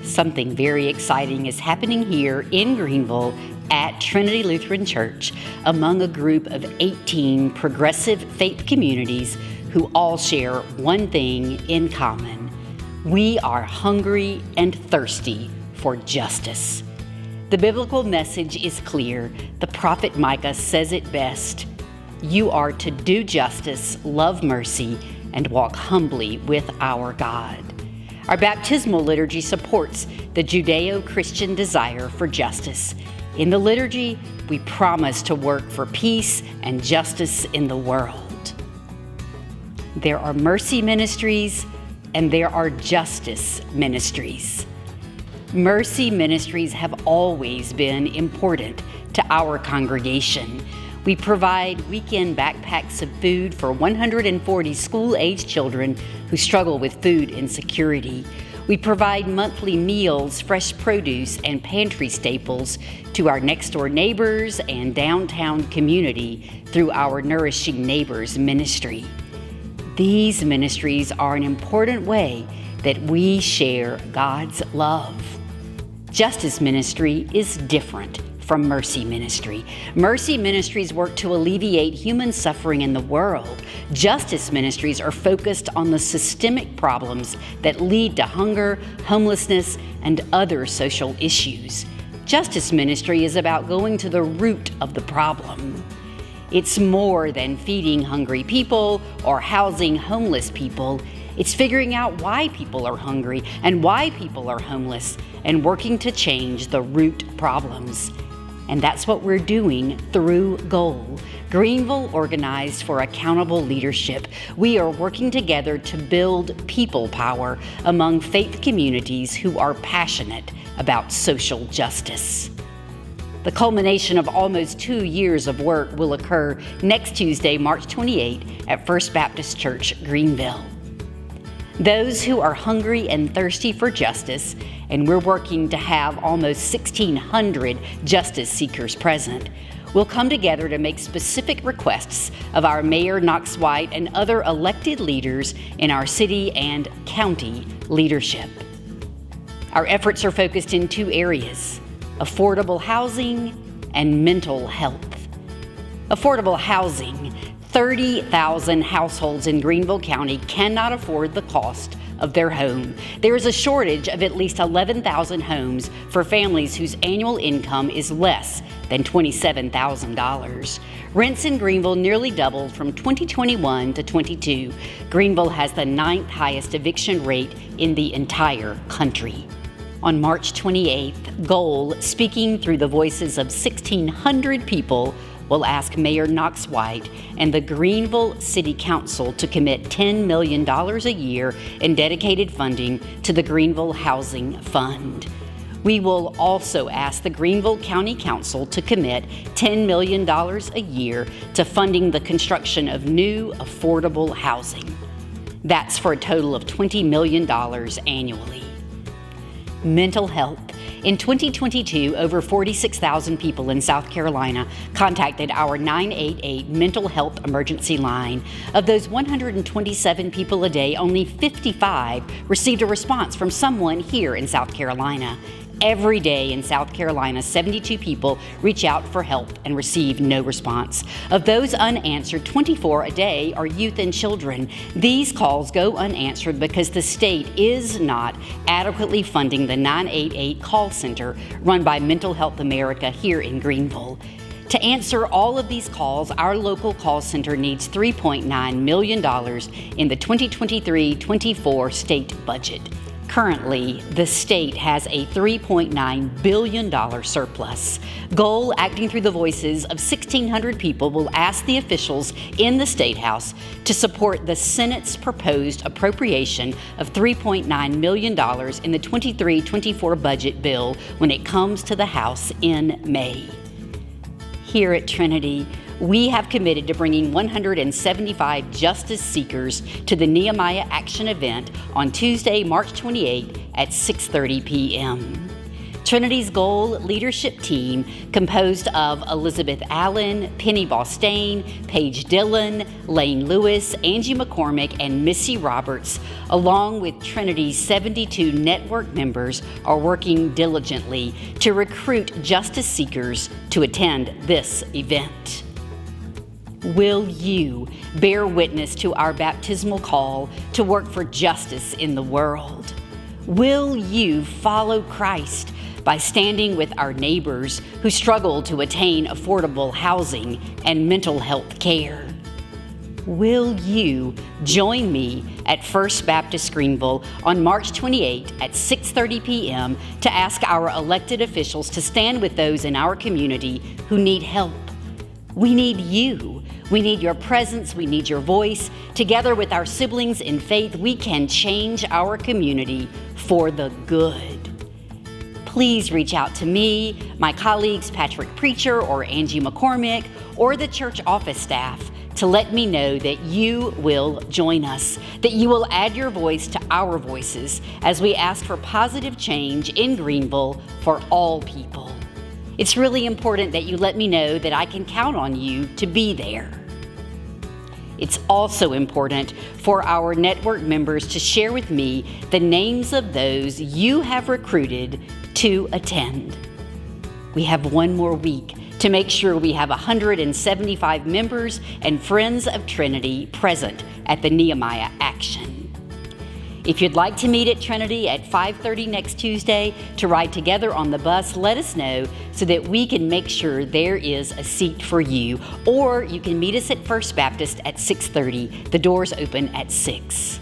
Something very exciting is happening here in Greenville at Trinity Lutheran Church among a group of 18 progressive faith communities who all share one thing in common. We are hungry and thirsty for justice. The biblical message is clear. The prophet Micah says it best. You are to do justice, love mercy, and walk humbly with our God. Our baptismal liturgy supports the Judeo-Christian desire for justice. In the liturgy, we promise to work for peace and justice in the world. There are mercy ministries and there are justice ministries. Mercy ministries have always been important to our congregation. We provide weekend backpacks of food for 140 school-aged children who struggle with food insecurity. We provide monthly meals, fresh produce, and pantry staples to our next-door neighbors and downtown community through our Nourishing Neighbors ministry. These ministries are an important way that we share God's love. Justice ministry is different from mercy ministry. Mercy ministries work to alleviate human suffering in the world. Justice ministries are focused on the systemic problems that lead to hunger, homelessness, and other social issues. Justice ministry is about going to the root of the problem. It's more than feeding hungry people or housing homeless people. It's figuring out why people are hungry and why people are homeless and working to change the root problems. And that's what we're doing through GOAL, Greenville Organized for Accountable Leadership. We are working together to build people power among faith communities who are passionate about social justice. The culmination of almost 2 years of work will occur next Tuesday, March 28, at First Baptist Church, Greenville. Those who are hungry and thirsty for justice, and we're working to have almost 1,600 justice seekers present, will come together to make specific requests of our Mayor Knox White and other elected leaders in our city and county leadership. Our efforts are focused in 2 areas: affordable housing and mental health. Affordable housing. 30,000 households in Greenville County cannot afford the cost of their home. There is a shortage of at least 11,000 homes for families whose annual income is less than $27,000. Rents in Greenville nearly doubled from 2021 to 22. Greenville has the 9th highest eviction rate in the entire country. On March 28th, GOAL, speaking through the voices of 1,600 people, will ask Mayor Knox White and the Greenville City Council to commit $10 million a year in dedicated funding to the Greenville Housing Fund. We will also ask the Greenville County Council to commit $10 million a year to funding the construction of new affordable housing. That's for a total of $20 million annually. Mental health. In 2022, over 46,000 people in South Carolina contacted our 988 mental health emergency line. Of those 127 people a day, only 55 received a response from someone here in South Carolina. Every day in South Carolina, 72 people reach out for help and receive no response. Of those unanswered, 24 a day are youth and children. These calls go unanswered because the state is not adequately funding the 988 call center run by Mental Health America here in Greenville. To answer all of these calls, our local call center needs $3.9 million in the 2023-24 state budget. Currently, the state has a $3.9 billion surplus. GOAL, acting through the voices of 1,600 people, will ask the officials in the State House to support the Senate's proposed appropriation of $3.9 million in the 23-24 budget bill when it comes to the House in May. Here at Trinity, we have committed to bringing 175 justice seekers to the Nehemiah Action event on Tuesday, March 28 at 6:30 p.m. Trinity's Goal leadership team, composed of Elizabeth Allen, Penny Bostain, Paige Dillon, Lane Lewis, Angie McCormick, and Missy Roberts, along with Trinity's 72 network members, are working diligently to recruit justice seekers to attend this event. Will you bear witness to our baptismal call to work for justice in the world? Will you follow Christ by standing with our neighbors who struggle to attain affordable housing and mental health care? Will you join me at First Baptist Greenville on March 28 at 6:30 p.m. to ask our elected officials to stand with those in our community who need help? We need you. We need your presence. We need your voice. Together with our siblings in faith, we can change our community for the good. Please reach out to me, my colleagues Patrick Preacher or Angie McCormick, or the church office staff to let me know that you will join us, that you will add your voice to our voices as we ask for positive change in Greenville for all people. It's really important that you let me know that I can count on you to be there. It's also important for our network members to share with me the names of those you have recruited to attend. We have one more week to make sure we have 175 members and friends of Trinity present at the Nehemiah Action. If you'd like to meet at Trinity at 5:30 next Tuesday to ride together on the bus, let us know so that we can make sure there is a seat for you. Or you can meet us at First Baptist at 6:30. The doors open at 6.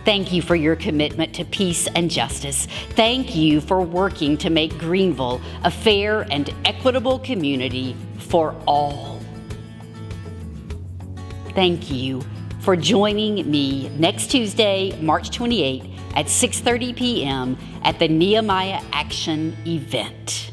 Thank you for your commitment to peace and justice. Thank you for working to make Greenville a fair and equitable community for all. Thank you for joining me next Tuesday, March 28 at 6:30 p.m. at the Nehemiah Action event.